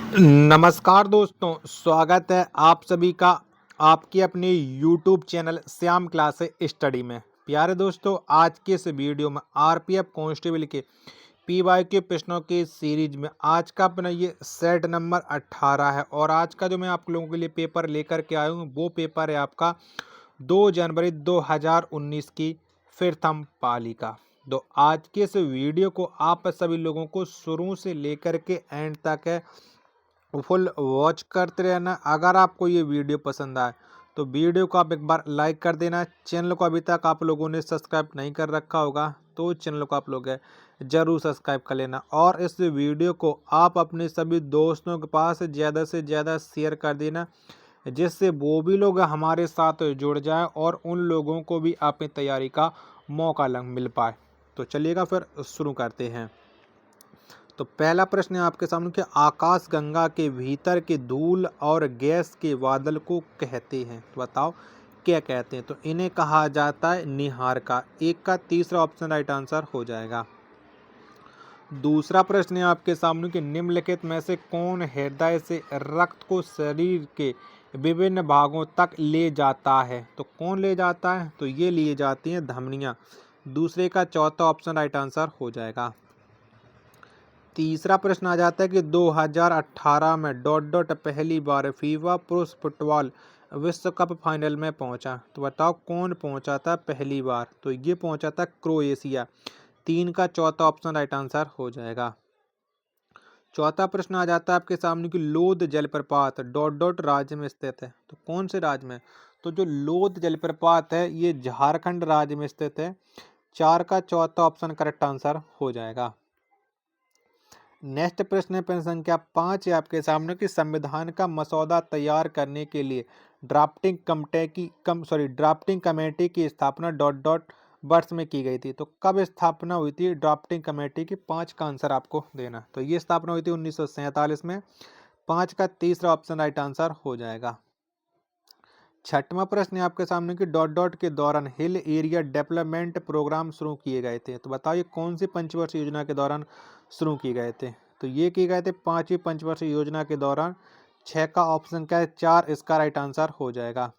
नमस्कार दोस्तों, स्वागत है आप सभी का आपके अपने YouTube channel Shyam class study में। प्यारे दोस्तों, आज के इस वीडियो में आरपीएफ कांस्टेबल के पीवाईक्यू प्रश्नों के सीरीज में आज का अपना ये सेट नंबर 18 है और आज का जो मैं आप लोगों के लिए पेपर लेकर के आया हूँ वो पेपर है आपका 2 जनवरी 2019 की प्रथम पाली का। तो आज के इस वीडियो को आप सभी लोगों को शुरू से लेकर के एंड तक है फुल वॉच करते रहना। अगर आपको ये वीडियो पसंद आए तो वीडियो को आप एक बार लाइक कर देना। चैनल को अभी तक आप लोगों ने सब्सक्राइब नहीं कर रखा होगा तो चैनल को आप लोग जरूर सब्सक्राइब कर लेना और इस वीडियो को आप अपने सभी दोस्तों के पास ज़्यादा से ज़्यादा शेयर कर देना, जिससे वो भी लोग हमारे साथ जुड़ जाएं और उन लोगों को भी अपनी तैयारी का मौका मिल पाए। तो चलिएगा फिर शुरू करते हैं। तो पहला प्रश्न है आपके सामने कि आकाश गंगा के भीतर के धूल और गैस के बादल को कहते हैं। तो बताओ क्या कहते हैं। तो इन्हें कहा जाता है निहारिका। एक का तीसरा ऑप्शन राइट आंसर हो जाएगा। दूसरा प्रश्न है आपके सामने कि निम्नलिखित में से कौन हृदय से रक्त को शरीर के विभिन्न भागों तक ले जाता है। तो कौन ले जाता है, तो ये लिए जाती हैं धमनियाँ। दूसरे का चौथा ऑप्शन राइट आंसर हो जाएगा। तीसरा प्रश्न आ जाता है कि 2018 में पहली बार फीफा पुरुष फुटबॉल विश्व कप फाइनल में पहुंचा। तो बताओ कौन पहुंचा था पहली बार। तो ये पहुंचा था क्रोएशिया। तीन का चौथा ऑप्शन राइट आंसर हो जाएगा। चौथा प्रश्न आ जाता है आपके सामने कि लोध जलप्रपात राज्य में स्थित है। तो कौन से राज्य में। तो जो लोध जलप्रपात है ये झारखंड राज्य में स्थित है। चार का चौथा ऑप्शन करेक्ट आंसर हो जाएगा। नेक्स्ट प्रश्न है प्रश्न संख्या 5 है आपके सामने कि संविधान का मसौदा तैयार करने के लिए ड्राफ्टिंग कमेटी की स्थापना वर्ष में की गई थी। तो कब स्थापना हुई थी ड्राफ्टिंग कमेटी की। 5 का आंसर आपको देना। तो ये स्थापना हुई थी 1947 में। 5 का तीसरा ऑप्शन राइट आंसर हो जाएगा। छठवां प्रश्न है आपके सामने कि के दौरान हिल एरिया डेवलपमेंट प्रोग्राम शुरू किए गए थे। तो बताइए कौन सी पंचवर्षीय योजना के दौरान शुरू किए गए थे। तो ये किए गए थे 5वीं पंचवर्षीय योजना के दौरान। 6 का ऑप्शन क्या है 4 इसका राइट आंसर हो जाएगा।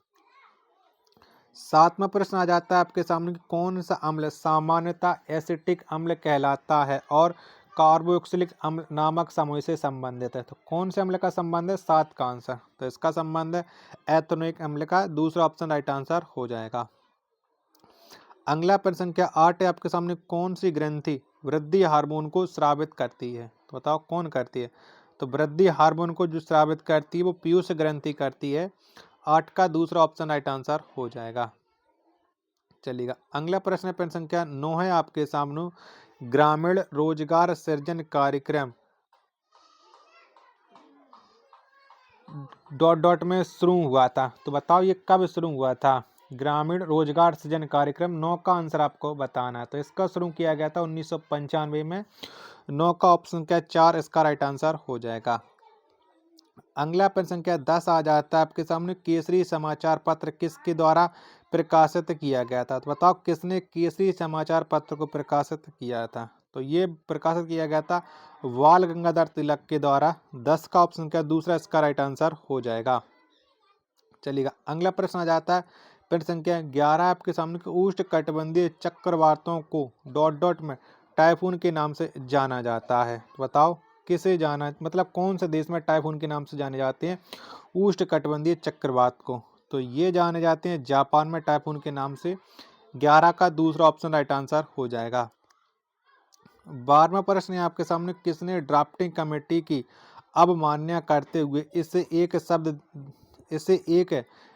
सातवां प्रश्न आ जाता है आपके सामने कि कौन सा अम्ल सामान्यतः एसिटिक अम्ल कहलाता है और कार्बोक्सिलिक अम्ल नामक समूह से संबंधित है। तो कौन से अम्ल का संबंध है। 7 का आंसर। तो इसका संबंध है एथेनोइक अम्ल का। दूसरा ऑप्शन राइट आंसर हो जाएगा। अगला प्रश्न क्या 8 है आपके सामने कौन सी ग्रंथि वृद्धि हार्मोन को स्रावित करती है। तो बताओ कौन करती है। तो वृद्धि हार्मोन को जो स्रावित करती है वो पीयूष ग्रंथि करती है। 8 का दूसरा ऑप्शन राइट आंसर हो जाएगा। चलिएगा अगला प्रश्न संख्या 9 है आपके सामने ग्रामीण रोजगार सृजन कार्यक्रम में शुरू हुआ था। तो बताओ ये कब शुरू हुआ था। ग्रामीण रोजगार सृजन कार्यक्रम 9 का आंसर आपको बताना है। तो इसका शुरू किया गया था 1995 में। 9 का ऑप्शन क्या 4 इसका राइट आंसर हो जाएगा। अगला प्रश्न संख्या 10 आ जाता है आपके सामने केसरी समाचार पत्र किसके द्वारा प्रकाशित किया गया था। तो बताओ किसने केसरी समाचार पत्र को प्रकाशित किया था। तो ये प्रकाशित किया गया था बाल गंगाधर तिलक के द्वारा। 10 का ऑप्शन क्या दूसरा इसका राइट आंसर हो जाएगा। चलिएगा अगला प्रश्न आ जाता है प्रश्न संख्या 11 आपके सामने कि उष्ण कटिबंधीय चक्रवातों को में टाइफून के नाम से जाना जाता है। तो बताओ किसे जाना मतलब कौन से देश में टाइफून के नाम से जाने जाते हैं उष्ण कटिबंधीय चक्रवात को। तो ये जाने जाते हैं जापान में टाइफून के नाम से। 11 का दूसरा ऑप्शन राइट आंसर हो जाएगा। 12वां प्रश्न है आपके सामने किसने ड्राफ्टिंग कमेटी की अवमानना करते हुए इसे एक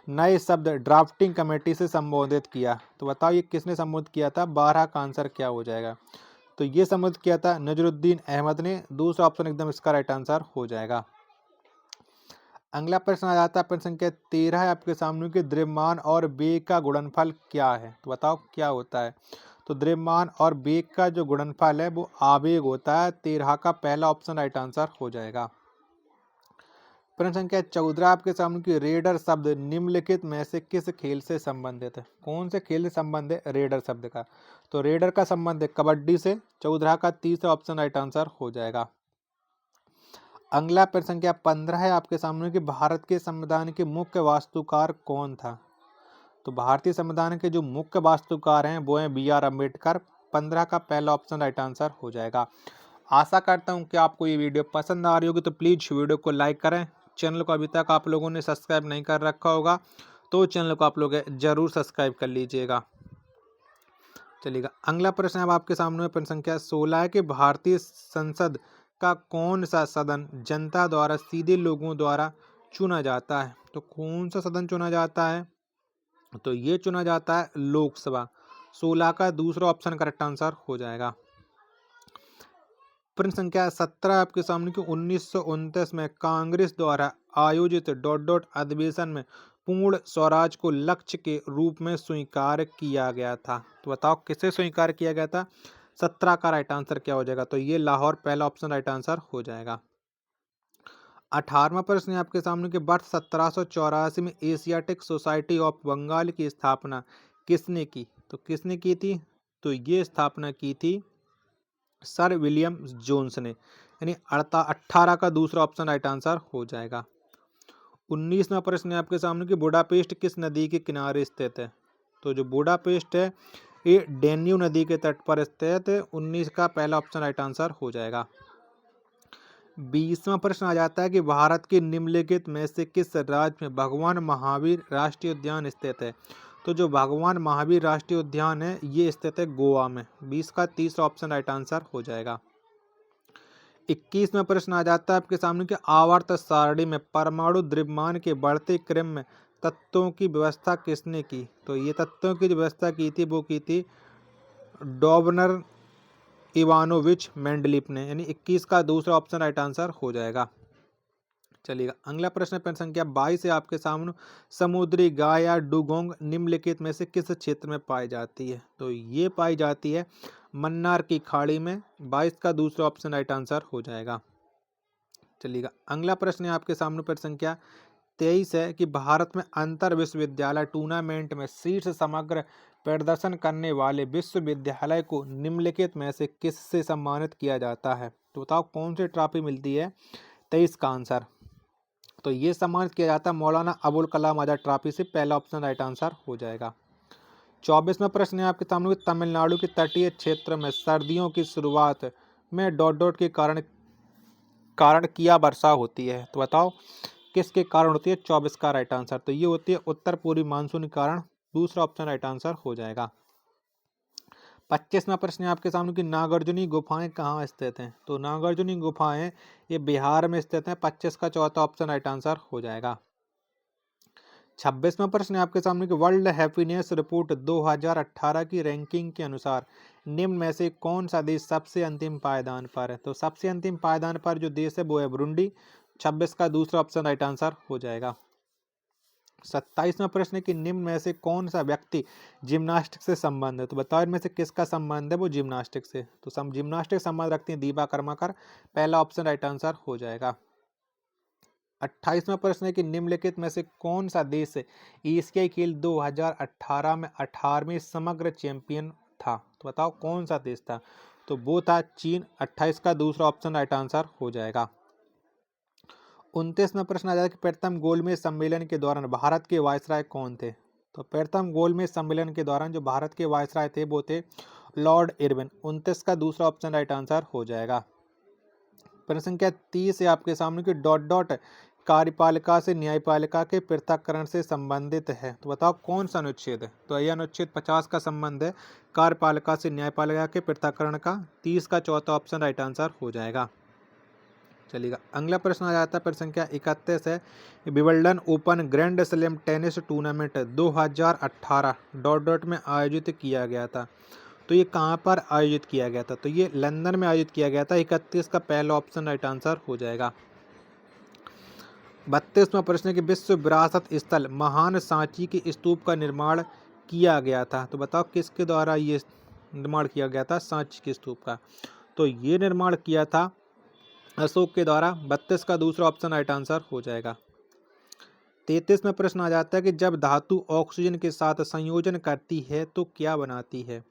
नए शब्द ड्राफ्टिंग कमेटी से संबोधित किया। तो बताओ ये किसने संबोधित किया था। 12 का आंसर क्या हो जाएगा। तो ये संबोधित किया था नजरुद्दीन अहमद ने। दूसरा ऑप्शन एकदम इसका राइट आंसर हो जाएगा। अगला प्रश्न आ जाता है प्रश्न संख्या 13 है आपके सामने कि द्रव्यमान और वेग का गुणनफल क्या है। तो बताओ क्या होता है। तो द्रव्यमान और वेग का जो गुणनफल है वो आवेग होता है। 13 का पहला ऑप्शन राइट आंसर हो जाएगा। प्रश्न संख्या 14 आपके सामने की रेडर शब्द निम्नलिखित में से किस खेल से संबंधित है। कौन से खेल से संबंध है रेडर शब्द का। तो रेडर का संबंध है कबड्डी से। 14 का तीसरा ऑप्शन राइट आंसर हो जाएगा। अगला प्रश्न संख्या 15 है आपके सामने कि भारत के संविधान के मुख्य वास्तुकार कौन था। तो भारतीय संविधान के जो मुख्य वास्तुकार हैं वो हैं B.R. अम्बेडकर। 15 का पहला ऑप्शन राइट आंसर हो जाएगा। आशा करता हूं कि आपको ये वीडियो पसंद आ रही होगी, तो प्लीज वीडियो को लाइक करें। चैनल को अभी तक आप लोगों ने सब्सक्राइब नहीं कर रखा होगा तो चैनल को आप लोग जरूर सब्सक्राइब कर लीजिएगा। चलिएगा, अगला प्रश्न अब आपके सामने प्रश्न संख्या 16 है कि भारतीय संसद का कौन सा सदन जनता द्वारा सीधे लोगों द्वारा चुना जाता है। तो कौन सा सदन चुना जाता है, तो ये चुना जाता है लोकसभा। 16 का दूसरा ऑप्शन करेक्ट आंसर हो जाएगा। प्रश्न संख्या 17 आपके सामने कि 1929 में कांग्रेस द्वारा आयोजित अधिवेशन में पूर्ण स्वराज को लक्ष्य के रूप में स्वीकार किया गया था। तो बताओ किसे स्वीकार किया गया था। 17 का राइट आंसर क्या हो जाएगा, तो ये लाहौर पहला ऑप्शन राइट आंसर हो जाएगा। 18वां प्रश्न है आपके सामने कि वर्ष 1784 में एशियाटिक सोसाइटी ऑफ बंगाल की स्थापना किसने की। तो किसने की थी, तो ये स्थापना की थी सर विलियम जोन्स ने, यानी 18 का दूसरा ऑप्शन राइट आंसर हो जाएगा। 19वां प्रश्न है आपके सामने कि बुडापेस्ट किस नदी के किनारे स्थित है। तो जो बुडापेस्ट है ये डेन्यू नदी के तट पर स्थित है। 19 का पहला ऑप्शन राइट आंसर हो जाएगा। 20वां प्रश्न आ जाता है कि भारत के निम्नलिखित में से किस राज्य में भगवान महावीर राष्ट्रीय उद्यान स्थित है। तो जो भगवान महावीर राष्ट्रीय उद्यान है ये स्थित है गोवा में। 20 का तीसरा ऑप्शन राइट आंसर हो जाएगा। 21वां प्रश्न आ जाता है आपके सामने कि आवर्त सारणी में परमाणु द्रव्यमान के बढ़ते क्रम में तत्वों की व्यवस्था किसने की। तो ये तत्वों की जो व्यवस्था की थी वो की थी डॉबनर इवानोविच मेंडलीफ ने, यानी 21 का दूसरा ऑप्शन राइट आंसर हो जाएगा। चलिएगा, अगला प्रश्न प्रश्न संख्या 22 है आपके सामने समुद्री गाय या डुगोंग निम्नलिखित में से किस क्षेत्र में पाई जाती है। तो ये पाई जाती है मन्नार की खाड़ी में। 22 का दूसरा ऑप्शन राइट आंसर हो जाएगा। चलिएगा, अगला प्रश्न है आपके सामने प्रश्न संख्या 23 है कि भारत में अंतर विश्वविद्यालय टूर्नामेंट में शीर्ष समग्र प्रदर्शन करने वाले विश्वविद्यालय को निम्नलिखित में से किससे सम्मानित किया जाता है। तो बताओ कौन सी ट्रॉफी मिलती है। 23 का आंसर, तो ये सम्मानित किया जाता है मौलाना अबुल कलाम आजाद ट्रॉफी से। पहला ऑप्शन राइट आंसर हो जाएगा। 24वां प्रश्न है आपके सामने तमिलनाडु के तटीय क्षेत्र में सर्दियों की शुरुआत में के कारण किया वर्षा होती है। तो बताओ किसके कारण होती है। 24 का राइट आंसर, तो ये होती है उत्तर पूर्वी मानसून के कारण। दूसरा ऑप्शन राइट आंसर हो जाएगा। 25वां प्रश्न है आपके सामने कि नागार्जुनी गुफाएं कहाँ स्थित हैं। तो नागार्जुनी गुफाएं ये बिहार में स्थित हैं। 25 का चौथा ऑप्शन राइट आंसर हो जाएगा। 26वां प्रश्न है आपके सामने कि वर्ल्ड हैप्पीनेस रिपोर्ट 2018 की रैंकिंग के अनुसार निम्न में से कौन सा देश सबसे अंतिम पायदान पर है। तो सबसे अंतिम पायदान पर जो देश है वो है बुरुंडी। 26 का दूसरा ऑप्शन राइट आंसर हो जाएगा। 27वां प्रश्न है कि निम्न में से कौन सा व्यक्ति जिम्नास्टिक से संबंध है। तो बताओ इनमें से किसका संबंध है वो जिम्नास्टिक से। तो जिम्नास्टिक संबंध रखती है दीपा कर्माकर। पहला ऑप्शन राइट आंसर हो जाएगा। 28वां प्रश्न है कि निम्नलिखित में से कौन सा देश एशियाई खेल 2018 में 18वें समग्र चैंपियन था। तो बताओ कौन सा देश था। तो वो था चीन। 28 का दूसरा ऑप्शन राइट आंसर हो जाएगा। 29वां प्रश्न आ जाएगा कि प्रथम गोलमेज सम्मेलन के दौरान भारत के वायसराय कौन थे। तो प्रथम गोलमेज सम्मेलन के दौरान जो भारत के वायसराय थे वो थे लॉर्ड इरविन। 29 का दूसरा ऑप्शन राइट आंसर हो जाएगा। प्रश्न संख्या 30 है आपके सामने कि कार्यपालिका से न्यायपालिका के पृथक्करण से संबंधित है। तो बताओ कौन सा अनुच्छेद है। तो यह अनुच्छेद 50 का संबंध है कार्यपालिका से न्यायपालिका के पृथक्करण का। 30 का चौथा ऑप्शन राइट आंसर हो जाएगा। चलिएगा, अगला प्रश्न आ जाता है प्रश्न संख्या 31 है Wimbledon open grand slam tennis tournament 2018 में आयोजित किया गया था। तो ये कहाँ पर आयोजित किया गया था। तो ये लंदन में आयोजित किया गया था। 31 का पहला ऑप्शन राइट आंसर हो जाएगा। 32वां प्रश्न है कि विश्व विरासत स्थल महान सांची के स्तूप का निर्माण किया गया था। तो बताओ किसके द्वारा ये निर्माण किया गया था सांची के स्तूप का। तो ये निर्माण किया था अशोक के द्वारा। 32 का दूसरा ऑप्शन राइट आंसर हो जाएगा। 33वां प्रश्न आ जाता है कि जब धातु ऑक्सीजन के साथ संयोजन करती है तो क्या बनाती है।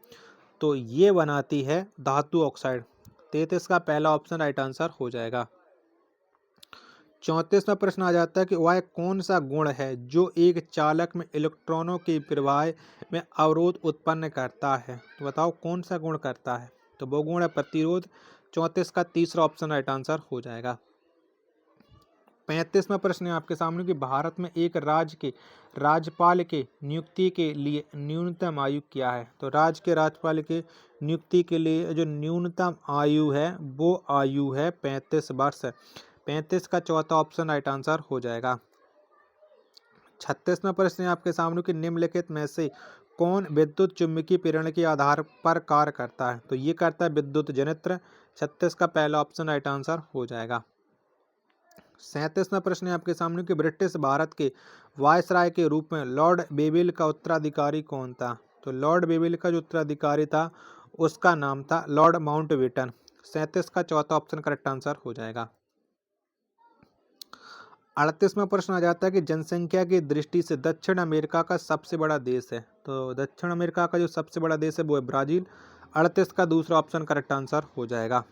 तो ये बनाती है धातु ऑक्साइड। 33 का पहला ऑप्शन राइट आंसर हो जाएगा। 34वां प्रश्न आ जाता है कि वह कौन सा गुण है जो एक चालक में इलेक्ट्रॉनों के प्रवाह में अवरोध उत्पन्न करता है। तो बताओ कौन सा गुण करता है। तो वो गुण है प्रतिरोध। 34 का तीसरा ऑप्शन राइट आंसर हो जाएगा। 35वां प्रश्न है आपके सामने कि भारत में एक राज्य के राज्यपाल के नियुक्ति के लिए न्यूनतम आयु क्या है। तो राज्य के राज्यपाल के नियुक्ति के लिए जो न्यूनतम आयु है वो आयु है 35 वर्ष। 35 का चौथा ऑप्शन राइट आंसर हो जाएगा। 36वां प्रश्न है आपके सामने कि निम्नलिखित में से कौन विद्युत चुम्बकीय प्रेरण के आधार पर कार्य करता है। तो ये करता है विद्युत जनित्र। 36 का पहला ऑप्शन राइट आंसर हो जाएगा। 37वां प्रश्न है आपके सामने कि ब्रिटिश भारत के वायसराय के रूप में लॉर्ड बेविल का उत्तराधिकारी कौन था। तो लॉर्ड बेविल का जो उत्तराधिकारी था उसका नाम था लॉर्ड माउंटबेटन। 37 का चौथा ऑप्शन करेक्ट आंसर हो जाएगा। 38वां प्रश्न आ जाता है कि जनसंख्या की दृष्टि से दक्षिण अमेरिका का सबसे बड़ा देश है। तो दक्षिण अमेरिका का जो सबसे बड़ा देश है वो है ब्राजील। 38 का दूसरा ऑप्शन करेक्ट आंसर हो जाएगा।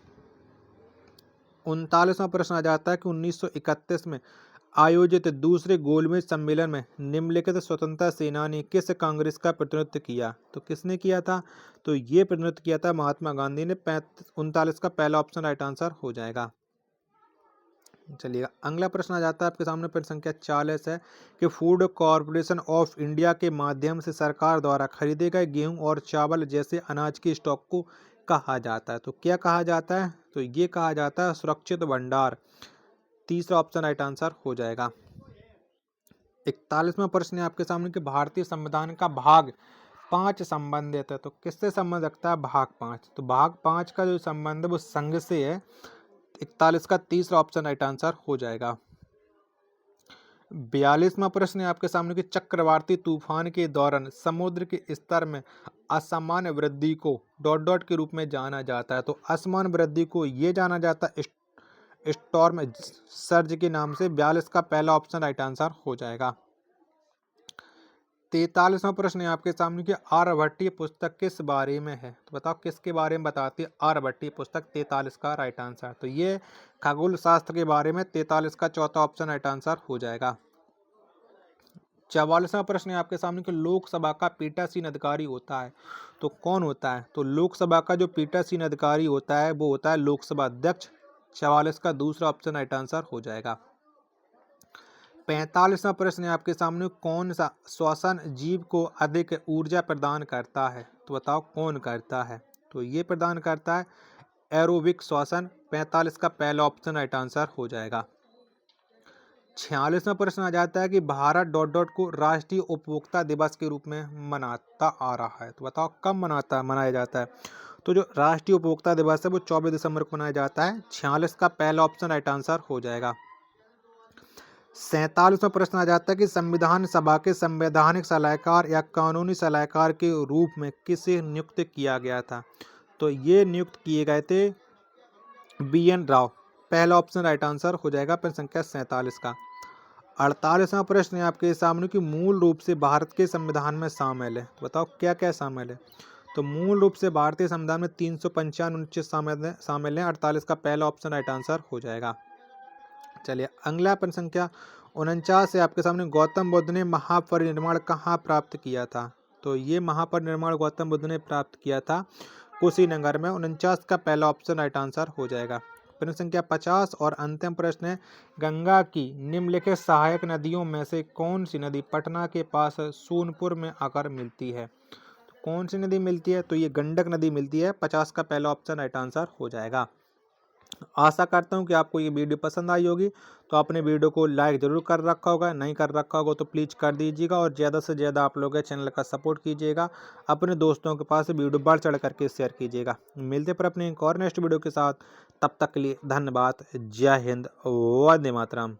39वां प्रश्न आ जाता है कि 1931 में आयोजित दूसरे गोलमेज सम्मेलन में निम्नलिखित स्वतंत्रता सेनानी ने किस कांग्रेस का प्रतिनिधित्व किया। तो किसने किया था। तो ये प्रतिनिधित्व किया था महात्मा गांधी ने। 39 का पहला ऑप्शन राइट आंसर हो जाएगा। चलिएगा अगला प्रश्न आ जाता है आपके सामने। प्रश्न संख्या 40 है कि फूड कॉरपोरेशन ऑफ इंडिया के माध्यम से सरकार द्वारा खरीदे गए गेहूं और चावल जैसे अनाज के स्टॉक को कहा जाता है। तो क्या कहा जाता है। तो ये कहा जाता है सुरक्षित भंडार। तीसरा ऑप्शन राइट आंसर हो जाएगा। 41वां प्रश्न है आपके सामने कि भारतीय संविधान का भाग 5 संबंधित है। तो किससे संबंध रखता है भाग 5। तो भाग 5 का जो संबंध है वो संघ से है। 41 का तीसरा ऑप्शन राइट आंसर हो जाएगा। 42वां प्रश्न है आपके सामने कि चक्रवाती तूफान के दौरान समुद्र के स्तर में असामान्य वृद्धि को डॉट डॉट के रूप में जाना जाता है। तो असामान्य वृद्धि को ये जाना जाता है स्टॉर्म सर्ज के नाम से। 42 का पहला ऑप्शन राइट आंसर हो जाएगा। 43वां प्रश्न है आपके सामने कि आर्यभट्टीय पुस्तक किस बारे में है। तो बताओ किसके बारे में बताती है आर्यभट्टीय पुस्तक। 43 का राइट आंसर। तो ये खगोल शास्त्र के बारे में। 43 का चौथा ऑप्शन राइट आंसर हो जाएगा। 44वां प्रश्न है आपके सामने कि लोकसभा का पीठासीन अधिकारी होता है तो कौन होता है। तो लोकसभा का जो पीठासीन अधिकारी होता है वो होता है लोकसभा अध्यक्ष। 44 का दूसरा ऑप्शन राइट आंसर हो जाएगा। 45वां प्रश्न है आपके सामने कौन सा श्वसन जीव को अधिक ऊर्जा प्रदान करता है। तो बताओ कौन करता है। तो ये प्रदान करता है एरोबिक श्वसन। 45 का पहला ऑप्शन राइट आंसर हो जाएगा। 46वां प्रश्न आ जाता है कि भारत डॉट डॉट को राष्ट्रीय उपभोक्ता दिवस के रूप में मनाता आ रहा है। तो बताओ कब मनाया जाता है। तो जो राष्ट्रीय उपभोक्ता दिवस है वो 24 दिसंबर को मनाया जाता है। 46 का पहला ऑप्शन राइट आंसर हो जाएगा। 47वां प्रश्न आ जाता है कि संविधान सभा के संवैधानिक सलाहकार या कानूनी सलाहकार के रूप में किसे नियुक्त किया गया था। तो ये नियुक्त किए गए थे BN राव। पहला ऑप्शन राइट आंसर हो जाएगा। प्रश्न संख्या 47 का। 48वां प्रश्न है आपके सामने कि मूल रूप से भारत के संविधान में शामिल है। तो बताओ क्या क्या शामिल है। तो मूल रूप से भारतीय संविधान में 355 अनुच्छेद शामिल है। 48 का पहला ऑप्शन राइट आंसर हो जाएगा। चलिए अगला प्रश्न संख्या 49 है आपके सामने। गौतम बुद्ध ने महापरिनिर्वाण कहाँ प्राप्त किया था। तो ये महापरिनिर्वाण गौतम बुद्ध ने प्राप्त किया था कुशीनगर में। 49 का पहला ऑप्शन राइट आंसर हो जाएगा। प्रश्न संख्या 50 और अंतिम प्रश्न है गंगा की निम्नलिखित सहायक नदियों में से कौन सी नदी पटना के पास सोनपुर में आकर मिलती है। तो कौन सी नदी मिलती है। तो ये गंडक नदी मिलती है। 50 का पहला ऑप्शन राइट आंसर हो जाएगा। आशा करता हूँ कि आपको ये वीडियो पसंद आई होगी। तो आपने वीडियो को लाइक जरूर कर रखा होगा। नहीं कर रखा होगा तो प्लीज़ कर दीजिएगा और ज़्यादा से ज़्यादा आप लोग चैनल का सपोर्ट कीजिएगा। अपने दोस्तों के पास वीडियो बढ़ चढ़ करके शेयर कीजिएगा। मिलते पर अपने एक और नेक्स्ट वीडियो के साथ। तब तक के लिए धन्यवाद। जय हिंद, वंदे मातरम।